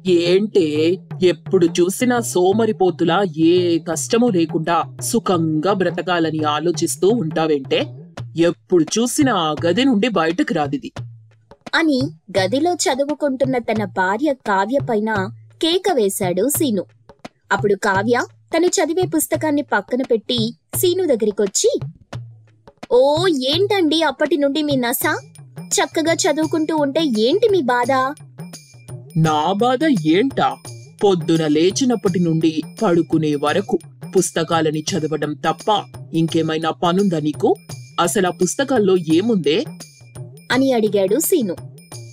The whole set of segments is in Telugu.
ఏంటే ఎప్పుడు చూసినా సోమరిపోతులా ఏ కష్టమూ లేకుండా సుఖంగా బ్రతకాలని ఆలోచిస్తూ ఉంటావేంటే? ఎప్పుడు చూసినా ఆ గది నుండి బయటకు రాదిది అని గదిలో చదువుకుంటున్న తన భార్య కావ్య పైన కేక వేశాడు సీను. అప్పుడు కావ్య తను చదివే పుస్తకాన్ని పక్కన పెట్టి సీను దగ్గరికొచ్చి, ఓ ఏంటండి అప్పటి నుండి మీ నస? చక్కగా చదువుకుంటూ ఉంటే ఏంటి మీ బాధ? నా బాధ ఏంటా? పొద్దున లేచినప్పటి నుండి పడుకునే వరకు పుస్తకాలని చదవడం తప్ప ఇంకేమైనా పనుందా నీకు? అసలు ఆ పుస్తకాల్లో ఏముందే అని అడిగాడు సీను.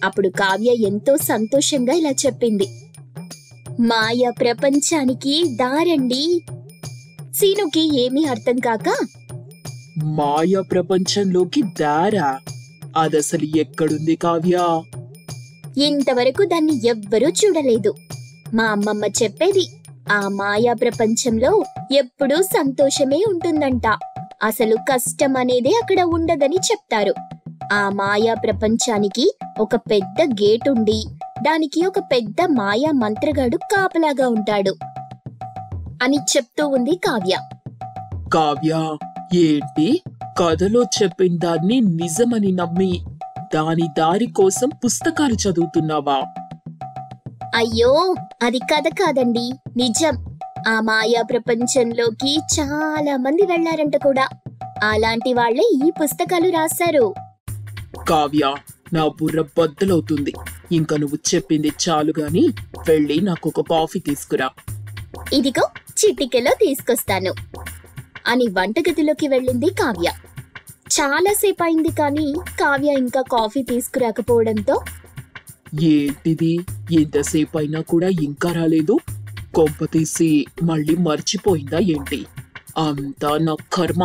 అప్పుడు కావ్య ఎంతో సంతోషంగా ఇలా చెప్పింది, మాయా ప్రపంచానికి దారండి. సీనుకి ఏమీ అర్థం కాక, మాయా ప్రపంచంలోకి దారా? అదసలు ఎక్కడుంది కావ్య? ఇంతవరకు దాన్ని ఎవ్వరూ చూడలేదు. మా అమ్మమ్మ చెప్పేది, ఆ మాయా ప్రపంచంలో ఎప్పుడూ సంతోషమే ఉంటుందంట. అసలు కష్టం అనేదే అక్కడ ఉండదని చెప్తారు. ఆ మాయా ప్రపంచానికి ఒక పెద్ద గేటుండి దానికి ఒక పెద్ద మాయా మంత్రగాడు కాపలాగా ఉంటాడు అని చెప్తూ ఉంది కావ్య. కావ్య, ఏంటి కథలో చెప్పిన దాన్ని నిజమని నమ్మి దాని దారి కోసం పుస్తకాలు చదువుతున్నావా? అయ్యో, అది కథ కాదండి, నిజం. ఆ మాయా ప్రపంచంలోకి చాలా మంది వెళ్లారంట కూడా. అలాంటి వాళ్లే ఈ పుస్తకాలు రాశారు. కావ్య, నా బుర్ర బద్దలవుతుంది. ఇంకా నువ్వు చెప్పింది చాలు గాని వెళ్ళి నాకొక కాఫీ తీసుకురా. ఇదిగో చిటికెలో తీసుకొస్తాను అని వంటగదిలోకి వెళ్ళింది కావ్య. చాలాసేపు అయింది కానీ కావ్య ఇంకా కాఫీ తీసుకురాకపోవడంతో, ఏంటిది ఎంతసేపు అయినా కూడా ఇంకా రాలేదు? కొంపతీసి మళ్ళీ మర్చిపోయిందా ఏంటి? అంతా నా కర్మ.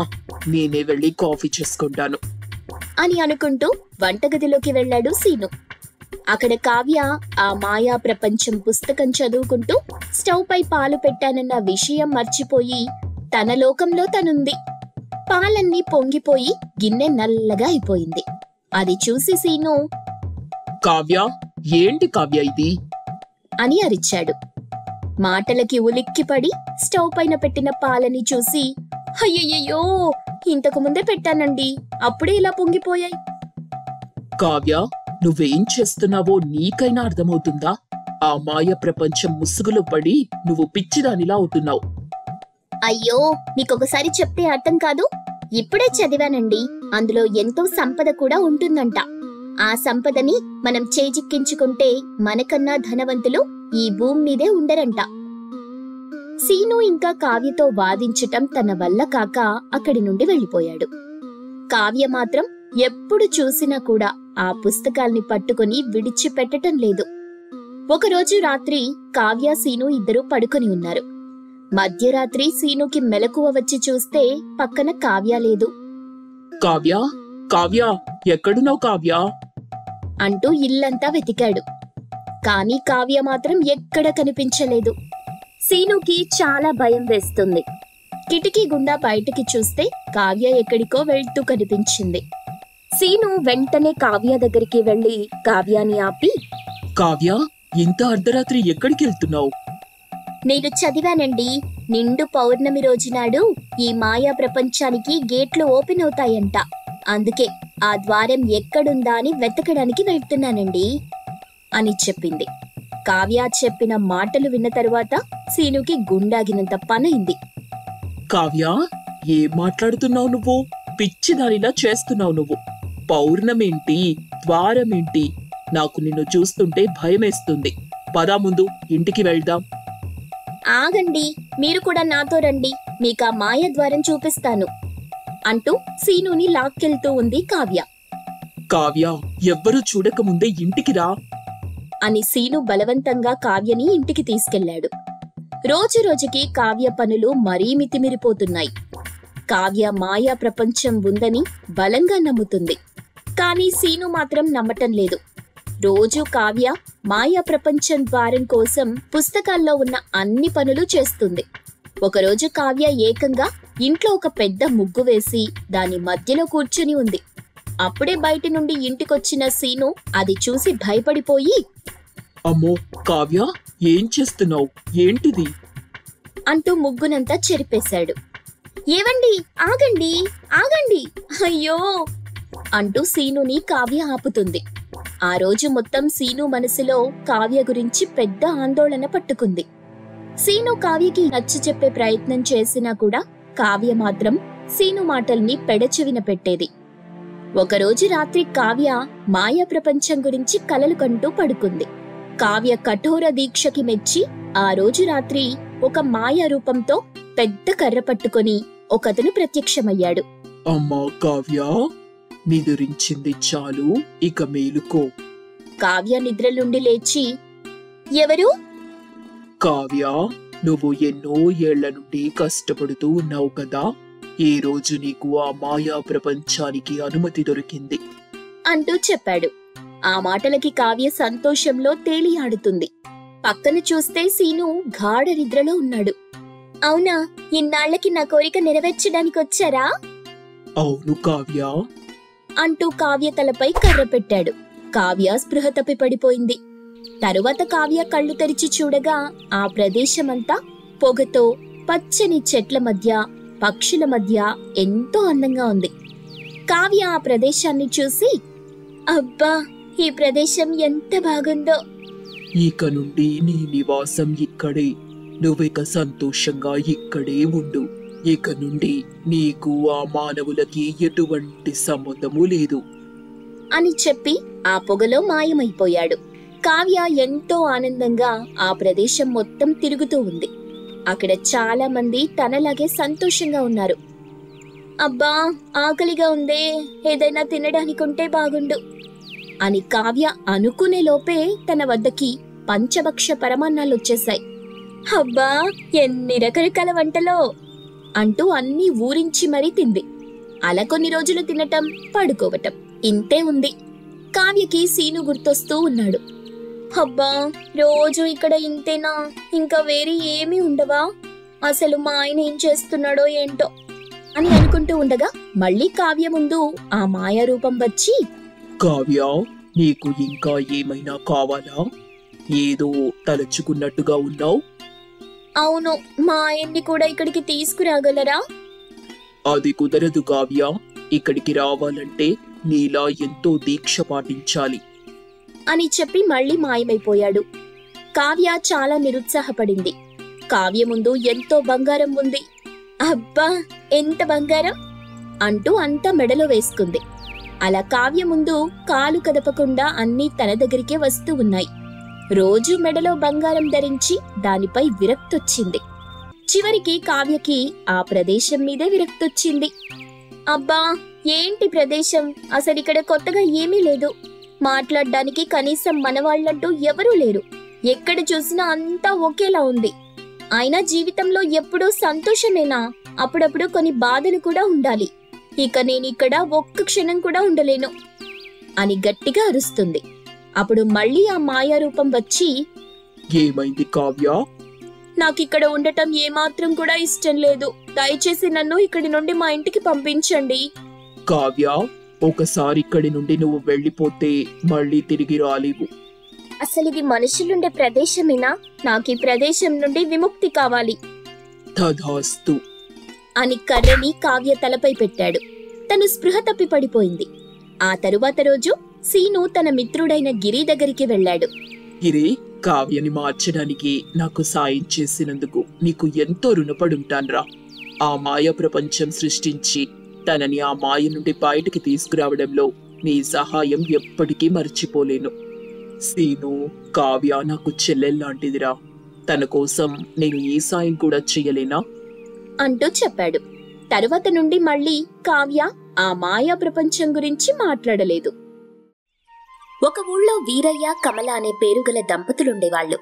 నేనే వెళ్ళి కాఫీ చేసుకుంటాను అని అనుకుంటూ వంటగదిలోకి వెళ్ళాడు సీను. అక్కడ కావ్య ఆ మాయా ప్రపంచం పుస్తకం చదువుకుంటూ స్టవ్ పై పాలు పెట్టానన్న విషయం మర్చిపోయి తన లోకంలో తనుంది. పాలన్నీ పొంగిపోయి గిన్నె నల్లగా అయిపోయింది. అది చూసి సీను, కావ్య, ఏంటి కావ్య ఇది అని అరిచాడు. మాటలకి ఉలిక్కిపడి స్టవ్ పైన పెట్టిన పాలని చూసి, అయ్యయ్యో, ఇంతకు ముందే పెట్టానండి, అప్పుడే ఇలా పొంగిపోయాయి. కావ్య, నువ్వేం చేస్తున్నావో నీకైనా అర్థమవుతుందా? ఆ మాయ ప్రపంచం ముసుగులో పడి నువ్వు పిచ్చిదానిలా అవుతున్నావు. అయ్యో, మీకొకసారి చెప్తే అర్థం కాదు. ఇప్పుడే చదివానండి, అందులో ఎంతో సంపద కూడా ఉంటుందంట. ఆ సంపదని మనం చేజిక్కించుకుంటే మనకన్నా ధనవంతులు ఈ భూమి మీదే ఉండరంట. సీను ఇంకా కావ్యతో వాదించటం తన వల్ల కాక అక్కడి నుండి వెళ్ళిపోయాడు. కావ్య మాత్రం ఎప్పుడు చూసినా కూడా ఆ పుస్తకాల్ని పట్టుకుని విడిచిపెట్టటం లేదు. ఒకరోజు రాత్రి కావ్య సీను ఇద్దరూ పడుకొని ఉన్నారు. మధ్యరాత్రి సీనుకి మెలకువ వచ్చి చూస్తే పక్కన కావ్య లేదు. కావ్య, కావ్య, ఎక్కడున్నావు కావ్య అంటూ ఇల్లంతా వెతికాడు. కాని కావ్య మాత్రం ఎక్కడ కనిపించలేదు. సీనుకి చాలా భయం వేస్తుంది. కిటికీ గుండా బయటికి చూస్తే కావ్య ఎక్కడికో వెళ్తూ కనిపించింది. సీను వెంటనే కావ్య దగ్గరికి వెళ్లి కావ్యాని ఆపి, కావ్య, ఇంత అర్ధరాత్రి ఎక్కడికి వెళ్తున్నావు? నేను చదివానండి, నిండు పౌర్ణమి రోజునాడు ఈ మాయా ప్రపంచానికి గేట్లు ఓపెన్ అవుతాయంట. అందుకే ఆ ద్వారం ఎక్కడుందా అని వెతకడానికి వెళ్తున్నానండి అని చెప్పింది. కావ్య చెప్పిన మాటలు విన్న తరువాత సీనుకి గుండాగినంత పనైంది. కావ్య, ఏం మాట్లాడుతున్నావు నువ్వు? పిచ్చిదానిలా చేస్తున్నావు నువ్వు. పౌర్ణమేంటి, ద్వారమేంటి? నాకు నిన్ను చూస్తుంటే భయమేస్తుంది. పదా ముందు ఇంటికి వెళ్దాం. ఆగండి, మీరు కూడా నాతో రండి, మీకా మాయ ద్వారం చూపిస్తాను అంటూ సీనుని లాక్కెళ్తూ ఉంది కావ్య. కావ్య, ఎవ్వరూ చూడకముందే ఇంటికి రా అని సీను బలవంతంగా కావ్యని ఇంటికి తీసుకెళ్లాడు. రోజు రోజుకి కావ్య పనులు మరీ మితిమిరిపోతున్నాయి. కావ్య మాయా ప్రపంచం ఉందని బలంగా నమ్ముతుంది. కానీ సీను మాత్రం నమ్మటం లేదు. రోజు కావ్య మాయా ప్రపంచం ద్వారం కోసం పుస్తకాల్లో ఉన్న అన్ని పనులు చేస్తుంది. ఒకరోజు కావ్య ఏకంగా ఇంట్లో ఒక పెద్ద ముగ్గు వేసి దాని మధ్యలో కూర్చుని ఉంది. అప్పుడే బయటి నుండి ఇంటికొచ్చిన సీను అది చూసి భయపడిపోయి, అమ్మో కావ్య, ఏం చేస్తున్నావు? ఏంటిది? అంటూ ముగ్గునంతా చెరిపేశాడు. ఏవండి, ఆగండి, ఆగండి, అయ్యో అంటూ సీనుని కావ్య ఆపుతుంది. ఆ రోజు మొత్తం సీను మనసులో కావ్య గురించి పెద్ద ఆందోళన పట్టుకుంది. సీను కావ్యకి నచ్చచెప్పే ప్రయత్నం చేసినా కూడా కావ్య మాత్రం సీను మాటల్ని పెడచెవిన పెట్టేది. ఒకరోజు రాత్రి కావ్య మాయా ప్రపంచం గురించి కలలు కంటూ పడుకుంది. కావ్య కఠోర దీక్షకి మెచ్చి ఆ రోజు రాత్రి ఒక మాయా రూపంతో పెద్ద కర్ర పట్టుకొని ఒకతను ప్రత్యక్షమయ్యాడు. అమ్మా కావ్య, నిదురించింది చాలు, ఇక మేలుకో. కావ్య నిద్రలుండి లేచి, ఎవరు? కావ్య, నువ్వు ఎన్నో ఏళ్ల నుండి కష్టపడుతూ ఉన్నావు కదా, ఈ రోజు నీకు ఆ మాయా ప్రపంచానికి అనుమతి దొరికింది అంటూ చెప్పాడు. ఆ మాటలకి కావ్య సంతోషంలో తేలియాడుతుంది. పక్కన చూస్తే సీను గాఢ నిద్రలో ఉన్నాడు. అవునా, ఇన్నాళ్లకి నా కోరిక నెరవేర్చడానికి వచ్చారా? అవును కావ్య అంటూ కావ్య తలపై కర్ర పెట్టాడు. కావ్య స్పృహ తప్పి పడిపోయింది. తరువాత కావ్య కళ్ళు తెరిచి చూడగా ఆ ప్రదేశమంతా పొగతో, పచ్చని చెట్ల మధ్య, పక్షుల మధ్య ఎంతో అందంగా ఉంది. కావ్య ఆ ప్రదేశాన్ని చూసి, అబ్బా, ఈ ప్రదేశం ఎంత బాగుందో. ఇక నుండి నీ నివాసం ఇక్కడే, నువ్విక సంతోషంగా ఇక్కడే ఉండు. ఇక నుండి నీకు ఆ మానవులకి ఎటువంటి సంబంధము లేదు అని చెప్పి ఆ పొగలో మాయమైపోయాడు. కావ్య ఎంతో ఆనందంగా ఆ ప్రదేశం మొత్తం తిరుగుతూ ఉంది. అక్కడ చాలా మంది తనలాగే సంతోషంగా ఉన్నారు. అబ్బా, ఆకలిగా ఉందే, ఏదైనా తినడానికుంటే బాగుండు అని కావ్య అనుకునే లోపే తన వద్దకి పంచభక్ష పరమాన్నాలొచ్చేశాయి. అబ్బా, ఎన్ని రకరకాల వంటలో అంటూ అన్నీ ఊరించి మరీ తింది. అలా కొన్ని రోజులు తినటం, పడుకోవటం ఇంతే ఉంది. కావ్యకి సీను గుర్తొస్తూ ఉన్నాడు. అబ్బా, రోజు ఇక్కడ ఇంతేనా? ఇంకా వేరే ఏమీ ఉండవా? అసలు మా ఆయన ఏం చేస్తున్నాడో ఏంటో అని అనుకుంటూ ఉండగా మళ్ళీ కావ్య ముందు ఆ మాయా రూపం వచ్చి, కావ్య, నీకు ఇంకా ఏమైనా కావాలా? ఏదో తలచుకున్నట్టుగా ఉన్నావు. అవును, మా ఆయన్ని కూడా ఇక్కడికి తీసుకురాగలరా? అది కుదరదు కావ్య, ఇక్కడికి రావాలంటే నీలా ఎంతో దీక్ష పాటించాలి అని చెప్పి మళ్ళీ మాయమైపోయాడు. కావ్య చాలా నిరుత్సాహపడింది. కావ్య ముందు ఎంతో బంగారం ఉంది. అబ్బా, ఎంత బంగారం అంటూ అంతా మెడలో వేసుకుంది. అలా కావ్య ముందు కాలు కదపకుండా అన్నీ తన దగ్గరికే వస్తూ ఉన్నాయి. రోజు మెడలో బంగారం ధరించి దానిపై విరక్తొచ్చింది. చివరికి కావ్యకి ఆ ప్రదేశం మీదే విరక్తొచ్చింది. అబ్బా, ఏంటి ప్రదేశం, అసలిక్కడ కొత్తగా ఏమీ లేదు. మాట్లాడడానికి కనీసం మనవాళ్లంటూ ఎవరూ లేరు. ఎక్కడ చూసినా అంతా ఒకేలా ఉంది. అయినా జీవితంలో ఎప్పుడూ సంతోషమేనా? అప్పుడప్పుడు కొన్ని బాధలు కూడా ఉండాలి. ఇక నేనిక్కడ ఒక్క క్షణం కూడా ఉండలేను అని గట్టిగా అరుస్తుంది. అప్పుడు మళ్ళీ ఆ మాయా రూపం వచ్చి, ఏమైంది కావ్య? నాకిక్కడ ఉండటం ఏమాత్రం కూడా ఇష్టం లేదు. దయచేసి నన్ను ఇక్కడి నుండి మా ఇంటికి పంపించండి. కావ్య, ఒకసారి ఇక్కడి నుండి నువ్వు వెళ్ళిపోతే మళ్ళీ తిరిగి రాలేవు. అసలు ఇది మనుషులుండే ప్రదేశమేనా? నాకు ఈ ప్రదేశం నుండి విముక్తి కావాలి తథాస్తు అని కర్రని కావ్య తలపై పెట్టాడు. తను స్పృహ తప్పి పడిపోయింది. ఆ తరువాత రోజు సీను తన మిత్రుడైన గిరి దగ్గరికి వెళ్ళాడు. గిరి, కావ్యని మార్చడానికి నాకు సాయం చేసినందుకు నీకు ఎంతో రుణపడుంటాన్రా. ఆ మాయ ప్రపంచం సృష్టించి తనని ఆ మాయ నుండి బయటికి తీసుకురావడంలో నీ సహాయం ఎప్పటికీ మర్చిపోలేను. సీను, కావ్య నాకు చెల్లెల్లాంటిదిరా. తన కోసం నేను ఏ సాయం కూడా చెయ్యలేనా అంటూ చెప్పాడు. తరువాత నుండి మళ్ళీ కావ్య ఆ మాయా ప్రపంచం గురించి మాట్లాడలేదు. ఒక ఊళ్ళో వీరయ్య, కమల అనే పేరుగల దంపతులుండేవాళ్లు.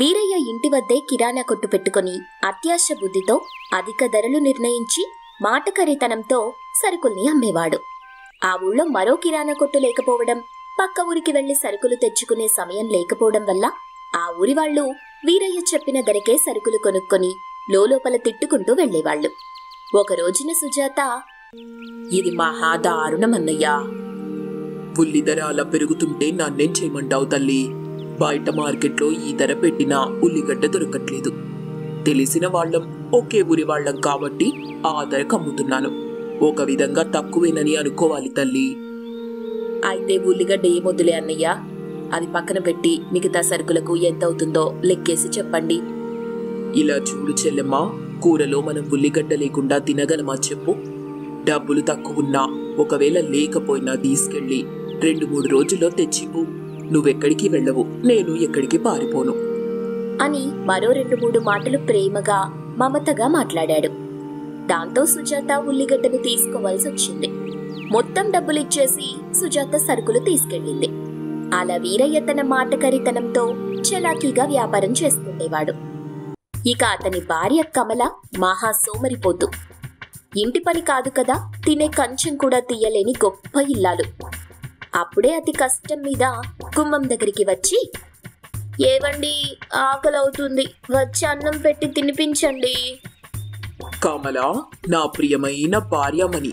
వీరయ్య ఇంటి వద్దే కిరాణా కొట్టు పెట్టుకుని అత్యాశ బుద్ధితో అధిక ధరలు నిర్ణయించి మాటకరితనంతో సరుకుల్ని అమ్మేవాడు. ఆ ఊళ్ళో మరో కిరాణా కొట్టు లేకపోవడం, పక్క ఊరికి వెళ్లి సరుకులు తెచ్చుకునే సమయం లేకపోవడం వల్ల ఆ ఊరి వాళ్లు వీరయ్య చెప్పిన ధరకే సరుకులు కొనుక్కొని లోలోపల తిట్టుకుంటూ వెళ్లేవాళ్లు. ఒక రోజున సుజాత, ఇది మహా దారుణమన్నయ్యా. ఉల్లి ధర అలా పెరుగుతుంటే నన్నేం చేయమంటావు తల్లి? బయట మార్కెట్లో ఈ ధర పెట్టిన ఉల్లిగడ్డ దొరకట్లేదు. తెలిసిన వాళ్ళం, ఒకే ఊరి వాళ్ళం కాబట్టి ఆ ధరకు అమ్ముతున్నాను. ఒక విధంగా తక్కువేనని అనుకోవాలి తల్లి. అయితే ఉల్లిగడ్డ ఏమొద్దులే అన్నయ్య, అది పక్కన పెట్టి మిగతా సరుకులకు ఎంత అవుతుందో లెక్కేసి చెప్పండి. ఇలా చూడు చెల్లెమ్మా, కూరలో మనం ఉల్లిగడ్డ లేకుండా తినగలమా చెప్పు? డబ్బులు తక్కువున్నా, ఒకవేళ లేకపోయినా తీసుకెళ్ళి 2-3 రోజుల్లో తెచ్చిపో. నువ్వెక్కడికి వెళ్ళవు, నేను ఎక్కడికి పారిపోను అని మరో 2-3 మాటలు ప్రేమగా మమతగా మాట్లాడాడు. దాంతో సుజాత ఉల్లిగడ్డను తీసుకోవాల్సి వచ్చింది. మొత్తం డబ్బులు ఇచ్చేసి సుజాత సరుకులు తీసుకెళ్ళింది. అలా వీరయ్య తన మాటకరితనంతో చలాకీగా వ్యాపారం చేస్తుండేవాడు. ఇక అతని భార్య కమల మహా సోమరిపోతు. ఇంటి పని కాదు కదా, తినే కంచం కూడా తీయలేని గొప్ప ఇల్లాలు. అప్పుడే అతి కష్టం మీద గుమ్మం దగ్గరికి వచ్చి, ఏవండి, ఆకలవుతుంది, వచ్చి అన్నం పెట్టి తినిపించండి. కమల, నా ప్రియమైన భార్యమని,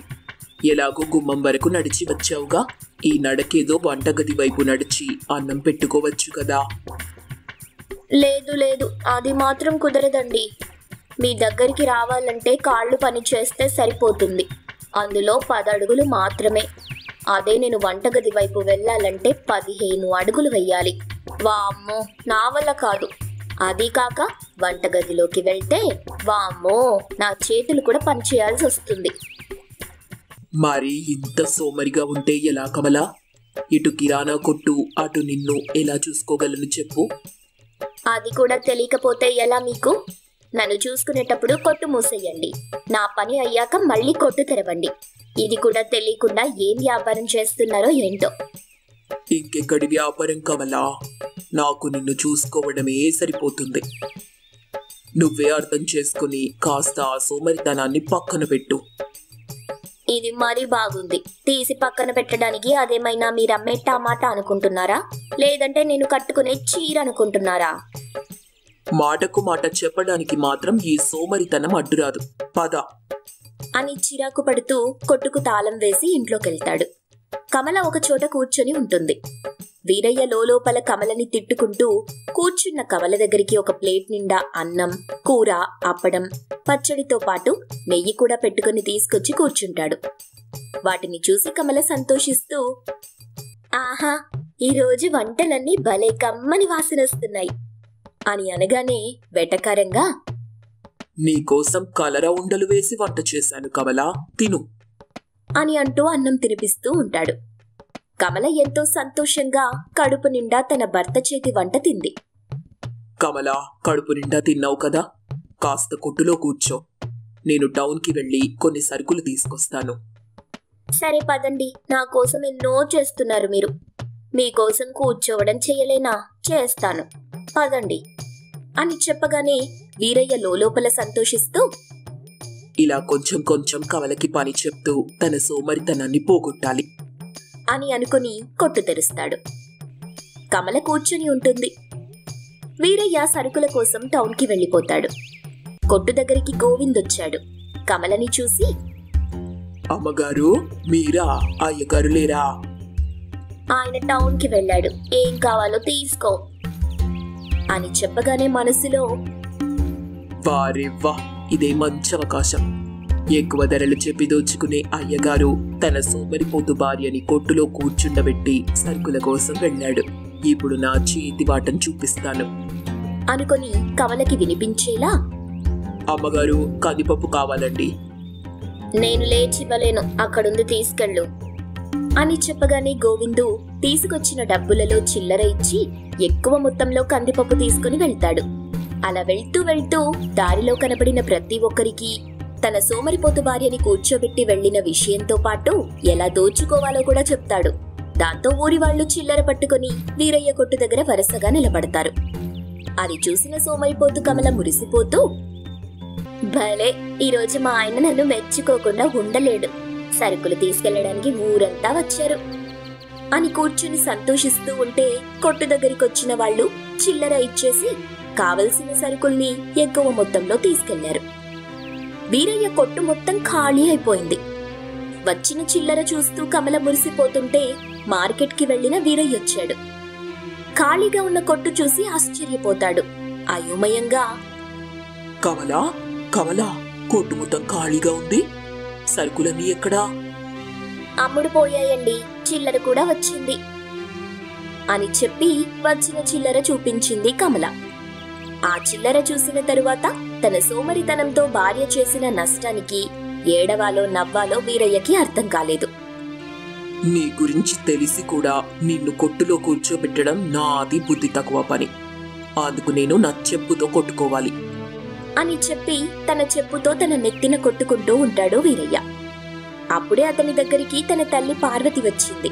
ఎలాగో గుమ్మం వరకు నడిచి వచ్చావుగా, ఈ నడకేదో వంటగది వైపు నడిచి అన్నం పెట్టుకోవచ్చు కదా. లేదు లేదు, అది మాత్రం కుదరదండి. మీ దగ్గరికి రావాలంటే కాళ్ళు పని చేస్తే సరిపోతుంది. అందులో 10 అడుగులు మాత్రమే. అదే నేను వంటగది వైపు వెళ్ళాలంటే 15 అడుగులు వెయ్యాలి. వామ్మో, నా వల్ల కాదు. అది కాక వంటగదిలోకి వెళ్తే వామ్మో, నా చేతులు కూడా పనిచేయాల్సి వస్తుంది. మరి ఇంత సోమరిగా ఉంటే ఎలా కమల? ఇటు కిరాణా కొట్టు, అటు నిన్ను ఎలా చూసుకోగలను చెప్పు? అది కూడా తెలియకపోతే ఎలా మీకు? నన్ను చూసుకునేటప్పుడు కొట్టు మూసేయండి, నా పని అయ్యాక మళ్ళీ కొట్టు తెరవండి. ఇది కూడా తెలియకుండా ఏం వ్యాపారం చేస్తున్నారో ఏంటో. ఇంకెక్కడి వ్యాపారం కమలా? నాకు నిన్ను చూసుకోవడమే సరిపోతుంది. నువ్వే అర్థం చేసుకుని కాస్త ఆ సోమరితనాన్ని పక్కన పెట్టు. ఇది మరీ బాగుంది. తీసి పక్కన పెట్టడానికి అదేమైనా మీరమ్మే టమాటా అనుకుంటున్నారా, లేదంటే నేను కట్టుకునే చీర అనుకుంటున్నారా? మాటకు మాట చెప్పడానికి మాత్రం ఈ సోమరితనం అడ్డురాదు. పద అని చిరాకు పడుతూ కొట్టుకు తాళం వేసి ఇంట్లోకెళ్తాడు. కమల ఒక చోట కూర్చొని ఉంటుంది. వీరయ్య లోపల కమలని తిట్టుకుంటూ కూర్చున్న కమల దగ్గరికి ఒక ప్లేట్ నిండా అన్నం, కూర, అప్పడం, పచ్చడితో పాటు నెయ్యి కూడా పెట్టుకుని తీసుకొచ్చి కూర్చుంటాడు. వాటిని చూసి కమల సంతోషిస్తూ, ఆహా, ఈరోజు వంటలన్నీ భలే కమ్మని వాసనొస్తున్నాయి అని అనగానే వెటకారంగా, నీకోసం కలరా ఉండలు వేసి వంట చేశాను కమలా, తిను అని అంటూ అన్నం తినిపిస్తూ ఉంటాడు. కమల ఎంతో సంతోషంగా కడుపు నిండా తన భర్త చేతి వంట తింది. కమలా, కడుపు నిండా తిన్నావు కదా, కాస్త కొట్టులో కూర్చో. నేను టౌన్కి వెళ్ళి కొన్ని సరుకులు తీసుకొస్తాను. సరే పదండి, నా కోసం ఎన్నో చేస్తున్నారు మీరు. మీకోసం కూర్చోవడం చేయలేనా? చేస్తాను, పదండి అని చెప్పగానే వీరయ్య లోపల సంతోషిస్తూ, ఇలా కొంచెం కొంచెం కమలకి పని చెప్తూ తన సోమరితనాన్ని పోగొట్టాలి అని అనుకుని కొట్టు తెరుస్తాడు. కమల కూర్చుని ఉంటుంది. వీరయ్య సరుకుల కోసం టౌన్కి వెళ్ళిపోతాడు. కొట్టు దగ్గరికి గోవింద్ వచ్చాడు. కమలని చూసి, అమ్మగారు, మీరా? అయ్యగారు లేరా? ఆయన టౌన్కి వెళ్ళాడు, ఏం కావాలో తీసుకో అని చెప్పగానే మనసులో, వారెవ్వా, ఇదే మంచి అవకాశం. ఎక్కువ ధరలు చెప్పి దోచుకునే అయ్యగారు తన సోమరిపోతు భార్యని కొట్టులో కూర్చుండబెట్టి సరుకుల కోసం వెళ్ళాడు. ఇప్పుడు నా చేతి వాటం చూపిస్తాను అనుకొని కమలకి వినిపించేలా, అమ్మగారు, కందిపప్పు కావాలండి. నేను లేచివ్వలేను, అక్కడుంది తీసుకెళ్ళు అని చెప్పగానే గోవిందు తీసుకొచ్చిన డబ్బులలో చిల్లర ఇచ్చి ఎక్కువ మొత్తంలో కందిపప్పు తీసుకుని వెళ్తాడు. అలా వెళ్తూ వెళ్తూ దారిలో కనబడిన ప్రతి ఒక్కరికి తన సోమరిపోతు భార్యని కూర్చోబెట్టి వెళ్లిన విషయంతో పాటు ఎలా దోచుకోవాలో కూడా చెప్తాడు. దాంతో ఊరి వాళ్లు చిల్లర పట్టుకుని వీరయ్య కొట్టు దగ్గర వరుసగా నిలబడతారు. అది చూసిన సోమరిపోతు కమల మురిసిపోతూ, భలే, ఈరోజు మా ఆయన నన్ను మెచ్చుకోకుండా ఉండలేడు. సరుకులు తీసుకెళ్లడానికి ఊరంతా వచ్చారు అని కూర్చుని సంతోషిస్తూ ఉంటే కొట్టు దగ్గరికొచ్చిన వాళ్లు చిల్లర ఇచ్చేసి కావలసిన సరుకుల్ని ఎక్కువ మొత్తంలో తీసుకెళ్లారు. వీరయ్య కొట్టు మొత్తం ఖాళీ అయిపోయింది. వచ్చిన చిల్లర చూస్తూ కమల మురిసిపోతుంటే మార్కెట్కి వెళ్లిన వీరయ్య వచ్చాడు. ఖాళీగా ఉన్న కొట్టు చూసి ఆశ్చర్యపోతాడు. అయోమయంగా, కమలా కమలా, కొట్టు మొత్తం ఖాళీగా ఉంది. సరుకులన్నీ ఎక్కడా? అమ్ముడు పోయాయండి, చిల్లర కూడా వచ్చింది అని చెప్పి వచ్చిన చిల్లర చూపించింది కమల. ఆ చిల్లర చూసిన తరువాత తన సోమరితనంతో భార్య చేసిన నష్టానికి ఏడవాలో నవ్వాలో వీరయ్యకి అర్థం కాలేదు. నీ గురించి తెలిసి కూడా నిన్ను కొట్టులో కూర్చోబెట్టడం నాది బుద్ధి తక్కువ పని. అందుకు నేను నా చెప్పుతో కొట్టుకోవాలి అని చెప్పి తన చెప్పుతో తన నెత్తిన కొట్టుకుంటూ ఉంటాడు వీరయ్య. అప్పుడే అతని దగ్గరికి తన తల్లి పార్వతి వచ్చింది.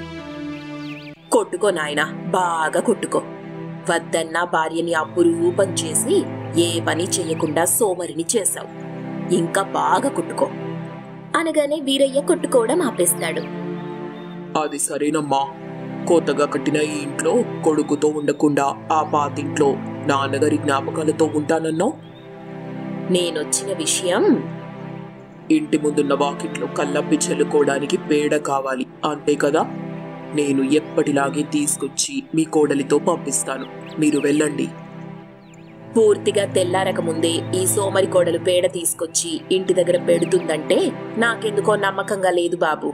కొట్టుకో నాయనా, బాగా కొట్టుకో. వద్దన్న భార్యని అపురూపం చేసి ఏ పని చెయ్యకుండా సోమరిని చేశావు. ఇంకా బాగా కొట్టుకో అనగానే వీరయ్య కొట్టుకోవడం ఆపేస్తాడు. అది సరేనమ్మా, కొత్తగా కట్టిన ఈ ఇంట్లో కొడుకుతో ఉండకుండా ఆ పాతింట్లో నాన్నగారి జ్ఞాపకాలతో ఉంటానన్నావు. నేనొచ్చిన విషయం, ఇంటి ముందున్న వాకిట్లో కల్లప్పి చల్లుకోవడానికి పేడ కావాలి అంతే కదా. నేను ఎప్పటిలాగే తీసుకొచ్చి మీ కోడలితో పంపిస్తాను, మీరు వెళ్ళండి. పూర్తిగా తెల్లారక ముందే ఈ సోమరి కోడలు పేడ తీసుకొచ్చి ఇంటి దగ్గర పెడుతుందంటే నాకెందుకో నమ్మకంగా లేదు బాబు.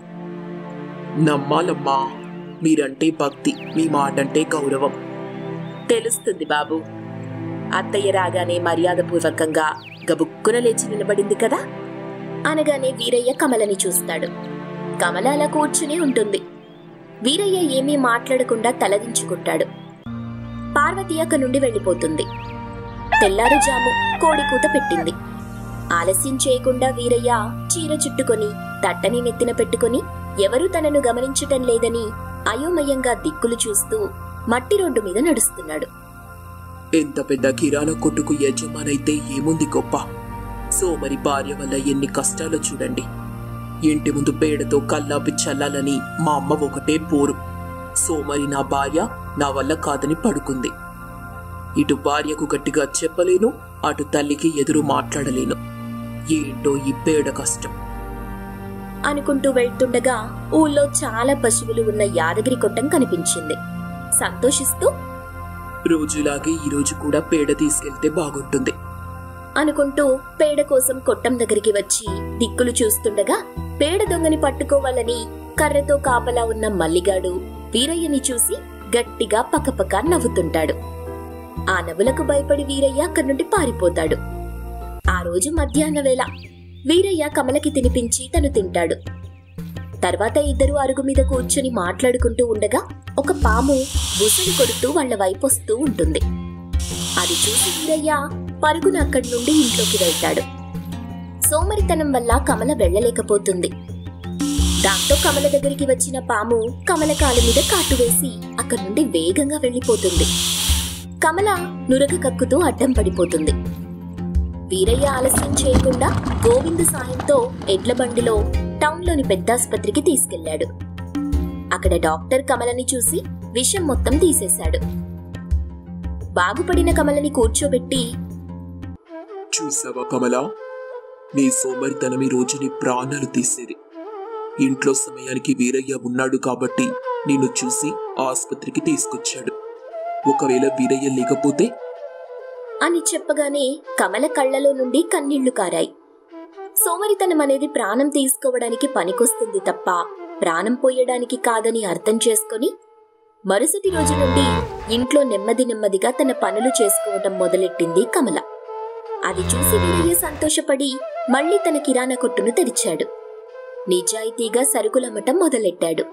నమ్మాలమ్మా, మీరంటే భక్తి, మీ మాటంటే గౌరవం. తెలుస్తుంది బాబు. అత్తయ్య రాగానే మర్యాదపూర్వకంగా గబుక్కున లేచి నిలబడింది కదా అనగానే వీరయ్య కమలని చూస్తాడు. కమల అలా కూర్చుని ఉంటుంది. వీరయ్య ఏమీ మాట్లాడకుండా తలదించుకుంటాడు. పార్వతి అక్కడి నుండి వెళ్ళిపోతుంది. తెల్లారుజాము కోడి కూత పెట్టింది. ఆలస్యం చేయకుండా వీరయ్య చీర చుట్టుకొని తట్టని నెత్తిన పెట్టుకుని ఎవరూ తనను గమనించటం లేదని అయోమయంగా దిక్కులు చూస్తూ మట్టి రోడ్డు మీద నడుస్తున్నాడు. ఎంత పెద్ద కిరాణా కొట్టుకు యజమానైతే ఏముంది గొప్ప. సోమరి భార్య వల్ల ఎన్ని కష్టాలు చూడండి. ఇంటి ముందు పేడతో కల్లాపి చల్లాలని మా అమ్మ ఒకటే పోరు. సోమరి నా భార్య నా వల్ల కాదని పడుకుంది. ఇటు భార్యకు గట్టిగా చెప్పలేను, అటు తల్లికి ఎదురు మాట్లాడలేను. ఏంటో ఈ పేడ కష్టం అనుకుంటూ వెళ్తుండగా ఊళ్ళో చాలా పశువులు ఉన్న యాదగిరి కొట్టం కనిపించింది. సంతోషిస్తూ, రోజులాగే ఈ రోజు కూడా పేడ తీసుకెళ్తే బాగుంటుంది అనుకుంటూ పేడ కోసం కొట్టం దగ్గరికి వచ్చి దిక్కులు చూస్తుండగా పేడ దొంగని పట్టుకోవాలని కర్రతో కాపలా ఉన్న మల్లిగాడు వీరయ్యని చూసి గట్టిగా పక్కపక్క నవ్వుతుంటాడు. ఆ నవ్వులకు భయపడి వీరయ్య అక్కడి నుండి పారిపోతాడు. ఆ రోజు మధ్యాహ్న వేళ వీరయ్య కమలకి తినిపించి తను తింటాడు. తర్వాత ఇద్దరు అరుగు మీద కూర్చుని మాట్లాడుకుంటూ ఉండగా ఒక పాము బుసలు కొడుతూ వాళ్ల వైపు వస్తూ ఉంటుంది. అది చూసి వీరయ్య పరుగున అక్కడి నుండి ఇంట్లోకి వెళ్తాడు. సోమరితనం వల్ల కమల వెళ్లలేకపోతుంది. దాంతో కమల దగ్గరికి వచ్చిన పాము కమల కాలు మీద కాటు వేసి అక్కడి నుండి వేగంగా వెళ్లిపోతుంది. కమల నురగ కక్కుతూ అడ్డం పడిపోతుంది. వీరయ్య ఆలస్యం చేయకుండా గోవిందు సాయంతో ఎడ్ల బండిలో టౌన్లోని పెద్దాసుపత్రికి తీసుకెళ్లాడు. అక్కడ డాక్టర్ కమలని చూసి విషం మొత్తం తీసేశాడు. బాగుపడిన కమలని కూర్చోబెట్టి, చూసావా కమలా, నీ సోమరితనం ఈ రోజు నీ ప్రాణాలు తీసేది. ఇంట్లో సమయానికి వీరయ్య ఉన్నాడు కాబట్టి నిన్ను చూసి ఆసుపత్రికి తీసుకొచ్చాడు. ఒకవేళ వీరయ్య లేకపోతే అని చెప్పగానే కమల కళ్లలో నుండి కన్నీళ్లు కారాయి. సోమరితనం అనేది ప్రాణం తీసుకోవడానికి పనికొస్తుంది తప్ప ప్రాణం పోయడానికి కాదని అర్థం చేసుకుని మరుసటి రోజు నుండి ఇంట్లో నెమ్మదిగా తన పనులు చేసుకోవటం మొదలెట్టింది కమల. అది చూసి వీరయ్య సంతోషపడి మళ్లీ తన కిరాణా కొట్టును తెరిచాడు. నిజాయితీగా సరుకులమ్మటం మొదలెట్టాడు.